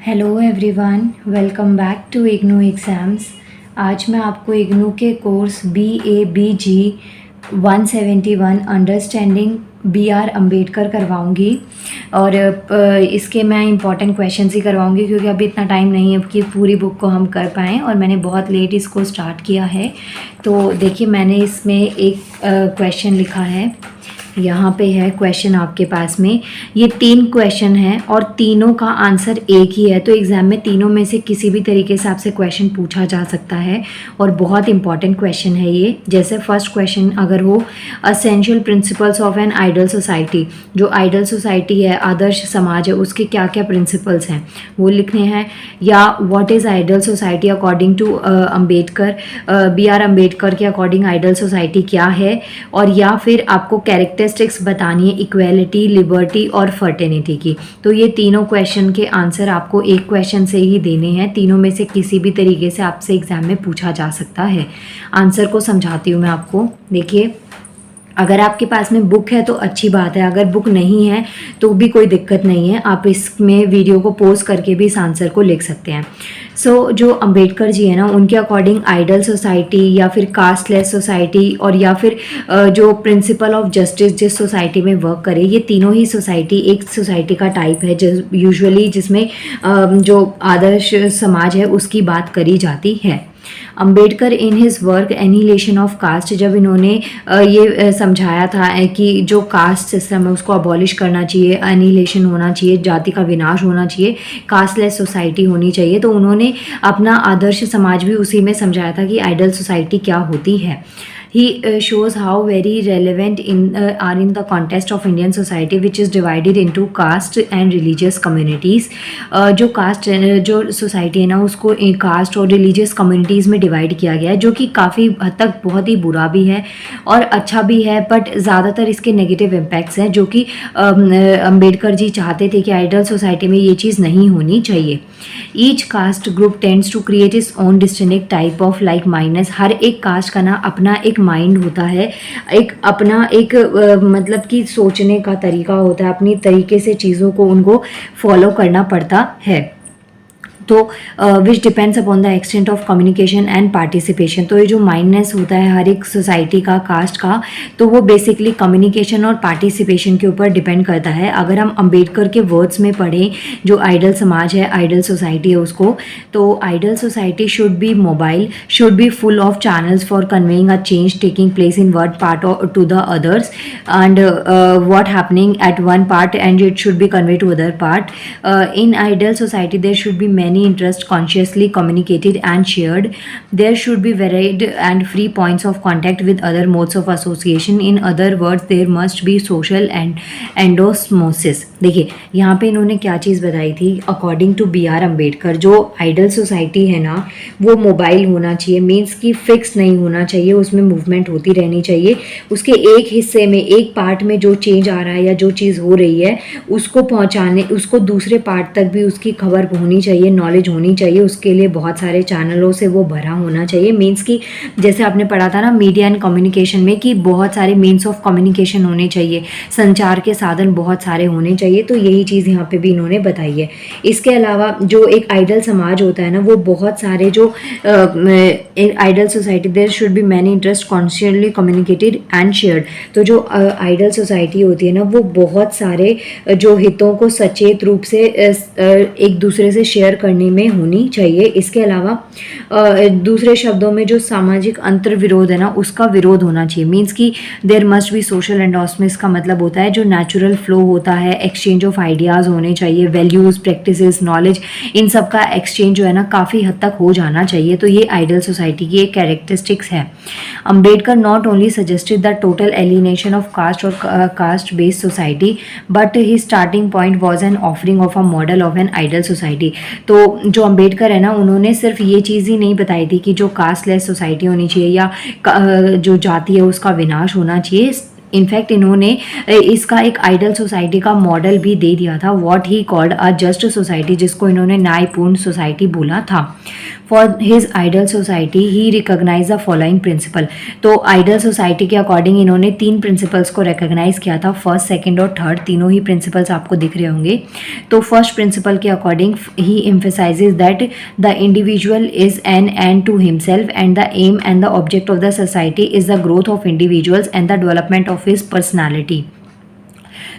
Hello everyone, welcome back to IGNOU exams. आज मैं आपको इग्नू के course BABG 171 understanding BR Ambedkar करवाऊंगी और इसके मैं इंपॉर्टेंट क्वेश्चंस ही करवाऊंगी क्योंकि अभी इतना टाइम नहीं है कि पूरी बुक को हम कर पाएँ और मैंने बहुत लेट इसको स्टार्ट किया है। तो देखिए, मैंने इसमें एक क्वेश्चन लिखा है, यहाँ पे है क्वेश्चन आपके पास में। ये 3 क्वेश्चन हैं और तीनों का आंसर एक ही है, तो एग्ज़ाम में तीनों में से किसी भी तरीके से आपसे क्वेश्चन पूछा जा सकता है और बहुत इंपॉर्टेंट क्वेश्चन है ये। जैसे फर्स्ट क्वेश्चन अगर हो, essential principles of an ideal society, जो आइडल सोसाइटी है, आदर्श समाज है, उसके क्या क्या प्रिंसिपल्स हैं वो लिखने हैं। या what is ideal society according to Ambedkar, BR Ambedkar के अकॉर्डिंग आइडल सोसाइटी क्या है। और या फिर आपको कैरेक्टरिस्टिक्स बतानी है इक्वेलिटी, लिबर्टी और फर्टेनिटी की। तो ये तीनों क्वेश्चन के आंसर आपको एक क्वेश्चन से ही देने हैं, तीनों में से किसी भी तरीके से आपसे एग्जाम में पूछा जा सकता है। आंसर को समझाती हूँ मैं आपको। देखिए, अगर आपके पास में बुक है तो अच्छी बात है, अगर बुक नहीं है तो भी कोई दिक्कत नहीं है, आप इसमें वीडियो को पॉज करके भी इस आंसर को लिख सकते हैं। जो अंबेडकर जी है ना, उनके अकॉर्डिंग आइडल सोसाइटी या फिर कास्टलेस सोसाइटी और या फिर जो प्रिंसिपल ऑफ जस्टिस जिस सोसाइटी में वर्क करे, ये तीनों ही सोसाइटी एक सोसाइटी का टाइप है यूजुअली जिसमें जो आदर्श समाज है उसकी बात करी जाती है। Ambedkar in his work annihilation of caste, जब इन्होंने ये समझाया था कि जो कास्ट सिस्टम है उसको अबॉलिश करना चाहिए, एनिहिलेशन होना चाहिए, जाति का विनाश होना चाहिए, कास्टलेस सोसाइटी होनी चाहिए, तो उन्होंने अपना आदर्श समाज भी उसी में समझाया था कि आइडल सोसाइटी क्या होती है। He shows how very relevant are in the context of Indian society, which is divided into caste and religious communities. जो कास्ट जो सोसाइटी है ना, उसको कास्ट और रिलीजियस कम्युनिटीज़ में डिवाइड किया गया है, जो कि काफ़ी हद तक बहुत ही बुरा भी है और अच्छा भी है, बट ज़्यादातर इसके नेगेटिव इम्पैक्ट्स हैं, जो कि अम्बेडकर जी चाहते थे कि आइडल सोसाइटी में ये चीज़ नहीं होनी चाहिए। Each caste group tends to create its own distinct type of like mindness. हर एक कास्ट का ना अपना एक माइंड होता है, एक अपना एक मतलब कि सोचने का तरीका होता है, अपनी तरीके से चीज़ों को उनको फॉलो करना पड़ता है। तो which depends upon the extent of communication and participation. तो ये जो माइंडनेस होता है हर एक सोसाइटी का, कास्ट का, तो वो बेसिकली कम्युनिकेशन और पार्टिसिपेशन के ऊपर डिपेंड करता है। अगर हम अंबेडकर के वर्ड्स में पढ़ें, जो आइडल समाज है, आइडल सोसाइटी है उसको, तो ideal society should be mobile, should be full of channels for conveying a change taking place in one part to the others and what happening at one part and it should be conveyed to other part. In ideal society there should be many interests consciously communicated and shared. There should be varied and free points of contact with other modes of association. In other words there must be social and endosmosis. देखिए, यहाँ पे इन्होंने क्या चीज़ बताई थी according to BR Ambedkar. जो ideal society है ना, वो मोबाइल होना चाहिए, मीन्स कि फिक्स नहीं होना चाहिए, उसमें मूवमेंट होती रहनी चाहिए। उसके एक हिस्से में, एक पार्ट में जो चेंज आ रहा है या जो चीज़ हो रही है उसको पहुँचाने, उसको दूसरे पार्ट तक भी उसकी खबर होनी चाहिए, नॉलेज होनी चाहिए। उसके लिए बहुत सारे चैनलों से वो भरा होना चाहिए। मीन्स कि जैसे आपने पढ़ा था ना मीडिया एंड कम्युनिकेशन में, कि बहुत सारे मीन्स ऑफ कम्युनिकेशन होने चाहिए, संचार के साधन बहुत सारे होने चाहिए। तो यही चीज़ यहाँ पे भी इन्होंने बताई है। इसके अलावा जो एक आइडल समाज होता है ना, वो बहुत सारे जो ideal society there should be many interest consciously communicated and shared. तो जो आइडल सोसाइटी होती है ना, वो बहुत सारे जो हितों को सचेत रूप से एक दूसरे से शेयर करने में होनी चाहिए। इसके अलावा दूसरे शब्दों में जो सामाजिक अंतर विरोध है ना, उसका विरोध होना चाहिए। मीन्स कि देयर मस्ट बी सोशल एंडोसमेंस का मतलब होता है जो नेचुरल फ्लो होता है, एक्सचेंज ऑफ आइडियाज़ होने चाहिए, वैल्यूज़, प्रैक्टिसेस, नॉलेज, इन सब का एक्सचेंज जो है ना काफ़ी हद तक हो जाना चाहिए। तो ये आइडल सोसाइटी की एक कैरेक्टरिस्टिक्स है। Ambedkar not only suggested the total annihilation of caste और caste based society, but he starting point was an offering of a model of an ideal society. तो जो अंबेडकर है ना, उन्होंने सिर्फ ये चीज़ ही नहीं बताई थी कि जो कास्टलेस सोसाइटी होनी चाहिए या जो जाति है उसका विनाश होना चाहिए। इनफैक्ट इन्होंने इसका एक आइडल सोसाइटी का मॉडल भी दे दिया था, what he called a just society, जिसको इन्होंने न्यायपूर्ण सोसाइटी बोला था। For his ideal society he recognise the following principle. तो आइडल सोसाइटी के अकॉर्डिंग इन्होंने 3 प्रिंसिपल्स को रिकॉग्नाइज किया था, फर्स्ट, सेकंड और थर्ड, तीनों ही प्रिंसिपल्स आपको दिख रहे होंगे। तो फर्स्ट प्रिंसिपल के according he emphasises that the individual is an end to himself and the aim and the object of the society is the growth of individuals and the development of his personality.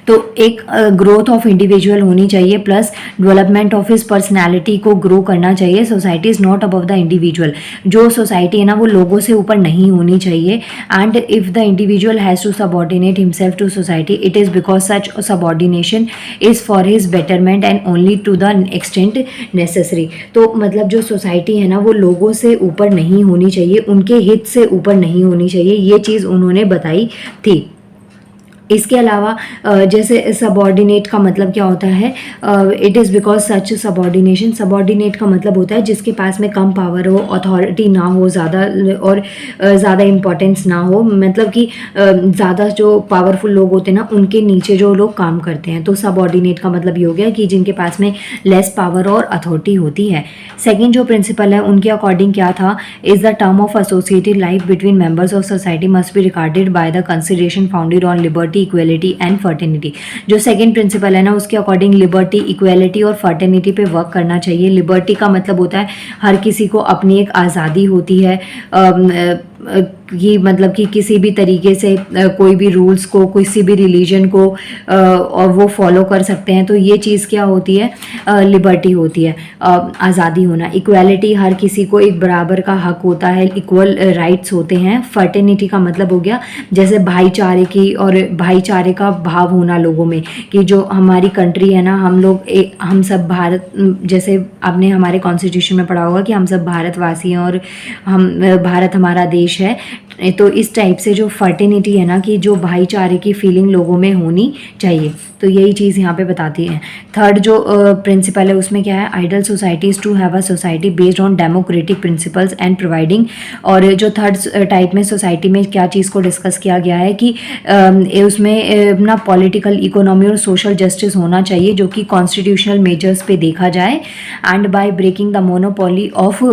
तो एक growth of individual होनी चाहिए plus development of his personality को grow करना चाहिए। Society is not above the individual. जो society है ना वो लोगों से ऊपर नहीं होनी चाहिए। And if the individual has to subordinate himself to society it is because such subordination is for his betterment and only to the extent necessary. तो मतलब जो सोसाइटी है ना वो लोगों से ऊपर नहीं होनी चाहिए, उनके हित से ऊपर नहीं होनी चाहिए, ये चीज़ उन्होंने बताई थी। इसके अलावा जैसे सबऑर्डिनेट का मतलब क्या होता है, it is because such subordination, subordinate का मतलब होता है जिसके पास में कम पावर हो, अथॉरिटी ना हो ज़्यादा और ज़्यादा इम्पोर्टेंस ना हो, मतलब कि ज़्यादा जो पावरफुल लोग होते हैं ना उनके नीचे जो लोग काम करते हैं। तो सबऑर्डिनेट का मतलब ये हो गया कि जिनके पास में लेस पावर और अथॉरिटी होती है। सेकेंड जो प्रिंसिपल है उनके अकॉर्डिंग क्या था, is the term of associated life between members of society must be regarded by the consideration founded on liberty, equality and fraternity. जो सेकंड प्रिंसिपल है ना उसके अकॉर्डिंग लिबर्टी, इक्वेलिटी और फर्टेनिटी पे वर्क करना चाहिए। लिबर्टी का मतलब होता है हर किसी को अपनी एक आज़ादी होती है, ये मतलब कि किसी भी तरीके से कोई भी रूल्स को, किसी भी रिलीजन को और वो फॉलो कर सकते हैं। तो ये चीज़ क्या होती है, लिबर्टी होती है, आज़ादी होना। इक्वालिटी, हर किसी को एक बराबर का हक होता है, इक्वल राइट्स होते हैं। फर्टेनिटी का मतलब हो गया जैसे भाईचारे की और भाईचारे का भाव होना लोगों में, कि जो हमारी कंट्री है ना, हम लोग हम सब भारत, जैसे आपने हमारे कॉन्स्टिट्यूशन में पढ़ा होगा कि हम सब भारतवासी हैं और हम भारत हमारा देश है। तो इस टाइप से जो फर्टेनिटी है ना, कि जो भाईचारे की फीलिंग लोगों में होनी चाहिए, तो यही चीज़ यहाँ पे बताती है। थर्ड जो प्रिंसिपल है उसमें क्या है, ideal societies to have a society based on democratic principles and providing. और जो थर्ड टाइप में सोसाइटी में क्या चीज़ को डिस्कस किया गया है कि उसमें ना पॉलिटिकल, इकोनॉमी और सोशल जस्टिस होना चाहिए, जो कि कॉन्स्टिट्यूशनल मेजर्स पे देखा जाए। And by breaking the monopoly of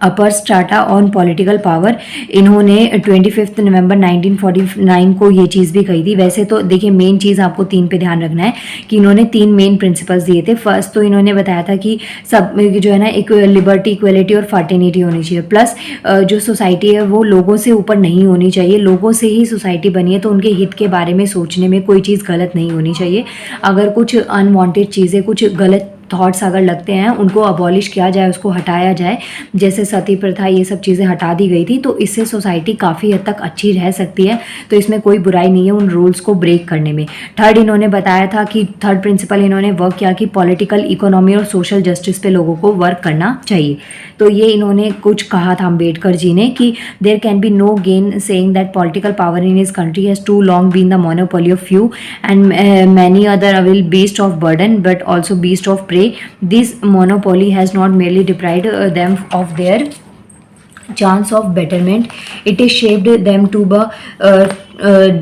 upper strata on political power, इन्होंने 25 नवंबर 1949 को ये चीज़ भी कही थी। वैसे तो देखिए मेन चीज़ आपको 3 पे ध्यान रखना है कि इन्होंने 3 मेन प्रिंसिपल्स दिए थे। फर्स्ट तो इन्होंने बताया था कि सब जो है ना एक लिबर्टी, इक्वलिटी और फर्टेनिटी होनी चाहिए, प्लस जो सोसाइटी है वो लोगों से ऊपर नहीं होनी चाहिए। लोगों से ही सोसाइटी बनी है तो उनके हित के बारे में सोचने में कोई चीज़ गलत नहीं होनी चाहिए। अगर कुछ अनवांटेड चीज़ें, कुछ गलत थॉट्स अगर लगते हैं उनको अबॉलिश किया जाए, उसको हटाया जाए। जैसे सती प्रथा, ये सब चीज़ें हटा दी गई थी, तो इससे सोसाइटी काफ़ी हद तक अच्छी रह सकती है। तो इसमें कोई बुराई नहीं है उन रूल्स को ब्रेक करने में। थर्ड इन्होंने बताया था कि थर्ड प्रिंसिपल इन्होंने वर्क किया कि पॉलिटिकल, इकोनॉमी और सोशल जस्टिस पे लोगों को वर्क करना चाहिए। तो ये इन्होंने कुछ कहा था अम्बेडकर जी ने कि there can be no gain saying that political power in his country has too long been the monopoly of few and many other will beast of burden but also beast of prey. This monopoly has not merely deprived them of their chance of betterment, it has shaped them to be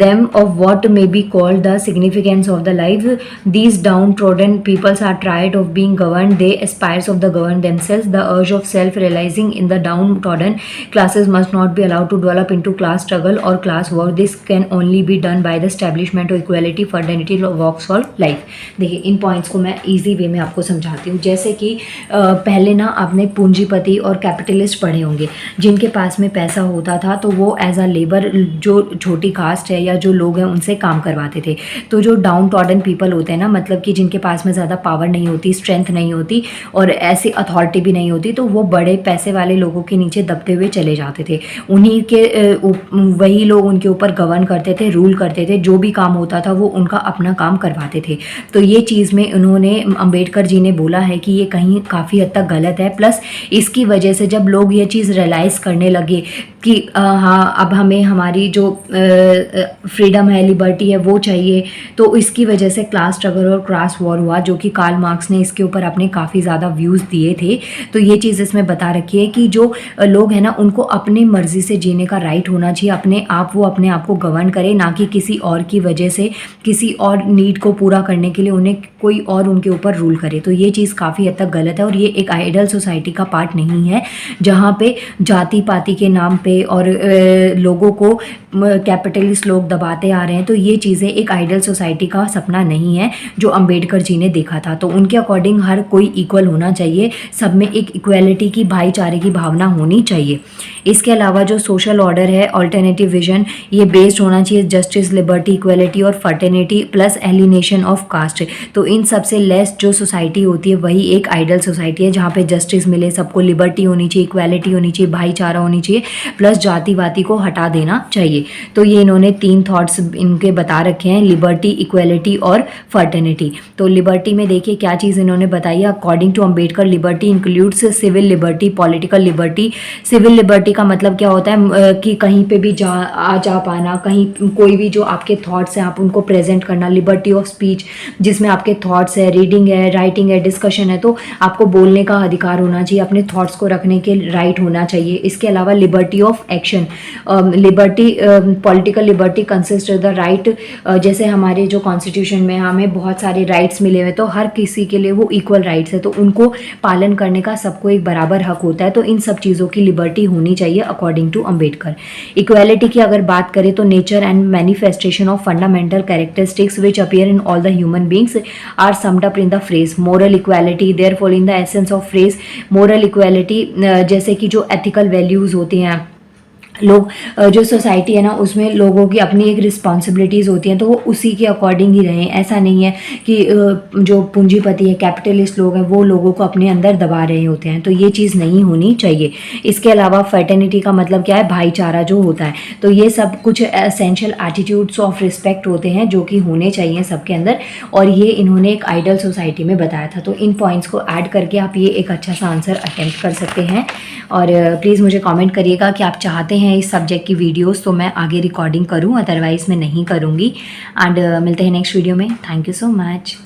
them of what may be called the significance of the life. These downtrodden peoples are tired of being governed, they aspire of the governed themselves. The urge of self-realizing in the downtrodden classes must not be allowed to develop into class struggle or class war. This can only be done by the establishment of equality, fraternity, walks for life. देखिए इन points को मैं easy way में आपको समझाती हूँ। जैसे कि पहले ना आपने पूंजीपति और कैपिटलिस्ट पढ़े होंगे, जिनके पास में पैसा होता था तो वो एज अ लेबर, जो छोटी कास्ट है या जो लोग हैं उनसे काम करवाते थे। तो जो डाउन टॉर्डन पीपल होते हैं ना, मतलब कि जिनके पास में ज़्यादा पावर नहीं होती, स्ट्रेंथ नहीं होती और ऐसी अथॉरिटी भी नहीं होती, तो वो बड़े पैसे वाले लोगों के नीचे दबते हुए चले जाते थे। उन्हीं के वही लोग उनके ऊपर गवर्न करते थे, रूल करते थे, जो भी काम होता था वो उनका अपना काम करवाते थे। तो ये चीज़ में उन्होंने, अम्बेडकर जी ने बोला है कि ये कहीं काफ़ी हद तक गलत है। प्लस इसकी वजह से जब लोग ये चीज़ रियलाइज़ करने लगे कि हाँ अब हमें हमारी जो फ्रीडम है, लिबर्टी है, वो चाहिए। तो इसकी वजह से क्लास स्ट्रगल और क्लास वॉर हुआ, जो कि कार्ल मार्क्स ने इसके ऊपर अपने काफ़ी ज़्यादा व्यूज़ दिए थे। तो ये चीज़ इसमें बता रखी है कि जो लोग हैं ना, उनको अपनी मर्जी से जीने का राइट होना चाहिए, वो अपने आप को गवर्न करे, ना कि किसी और की वजह से किसी और नीड को पूरा करने के लिए उन्हें कोई और उनके ऊपर रूल करे। तो ये चीज़ काफ़ी हद तक गलत है और ये एक आइडियल सोसाइटी का पार्ट नहीं है, जहाँ पे जाति पाति के नाम पे और लोगों को कैपिटलिस्ट लोग दबाते आ रहे हैं। तो ये चीज़ें एक आइडियल सोसाइटी का सपना नहीं है जो अंबेडकर जी ने देखा था। तो उनके अकॉर्डिंग हर कोई इक्वल होना चाहिए, सब में एक इक्वालिटी की, भाईचारे की भावना होनी चाहिए। इसके अलावा जो सोशल ऑर्डर है, ऑल्टरनेटिव विजन, ये बेस्ड होना चाहिए जस्टिस, लिबर्टी, इक्वालिटी और fraternity plus alienation of cast. तो इन सबसे लेस जो सोसाइटी होती है वही एक आइडियल सोसाइटी है, जहाँ पे जस्टिस मिले सबको, लिबर्टी होनी चाहिए, इक्वालिटी होनी चाहिए, भाईचारा होनी चाहिए, प्लस जातिवादी को हटा देना चाहिए। तो ये इन्होंने 3 थॉट्स इनके बता रखे हैं, लिबर्टी, इक्वालिटी और फर्टेनिटी। तो लिबर्टी में देखिए क्या चीज़ इन्होंने बताई है। According to Ambedkar, liberty includes civil liberty, political liberty. Civil liberty का मतलब क्या होता है कि कहीं पे भी जा पाना, कहीं कोई भी जो आपके थॉट्स हैं आप उनको प्रेजेंट करना। लिबर्टी ऑफ स्पीच, जिसमें आपके थॉट्स है, रीडिंग है, राइटिंग है, डिस्कशन है, तो आपको बोलने का अधिकार होना चाहिए, अपने थॉट्स को रखने के राइट होना चाहिए। इसके अलावा liberty of action, liberty, political liberty consist the right, जैसे हमारे जो कॉन्स्टिट्यूशन में हमें बहुत सारे राइट्स मिले हुए, तो हर किसी के लिए वो इक्वल राइट्स है, तो उनको पालन करने का सबको एक बराबर हक होता है। तो इन सब चीज़ों की लिबर्टी होनी चाहिए अकॉर्डिंग टू अंबेडकर। इक्वालिटी की अगर बात करें तो nature and manifestation of fundamental characteristics which appear in all the human beings are summed up in the phrase moral equality. Therefore in the essence of phrase moral equality, जैसे कि जो ethical values होते हैं, लोग जो society है ना उसमें लोगों की अपनी एक रिस्पॉन्सिबिलिटीज़ होती हैं, तो वो उसी के अकॉर्डिंग ही रहें। ऐसा नहीं है कि जो पूंजीपति है, कैपिटलिस्ट लोग हैं, वो लोगों को अपने अंदर दबा रहे होते हैं। तो ये चीज़ नहीं होनी चाहिए। इसके अलावा फर्टेनिटी का मतलब क्या है, भाईचारा जो होता है। तो ये सब कुछ एसेंशियल एटीट्यूड्स ऑफ रिस्पेक्ट होते हैं जो कि होने चाहिए सबके अंदर, और ये इन्होंने एक आइडियल सोसाइटी में बताया था। तो इन पॉइंट्स को ऐड करके आप ये एक अच्छा सा आंसर अटेम्प्ट कर सकते हैं। और प्लीज़ मुझे कमेंट करिएगा कि आप चाहते हैं इस सब्जेक्ट की वीडियोस तो मैं आगे रिकॉर्डिंग करूं, अदरवाइज़ मैं नहीं करूंगी। एंड मिलते हैं नेक्स्ट वीडियो में। Thank you so much.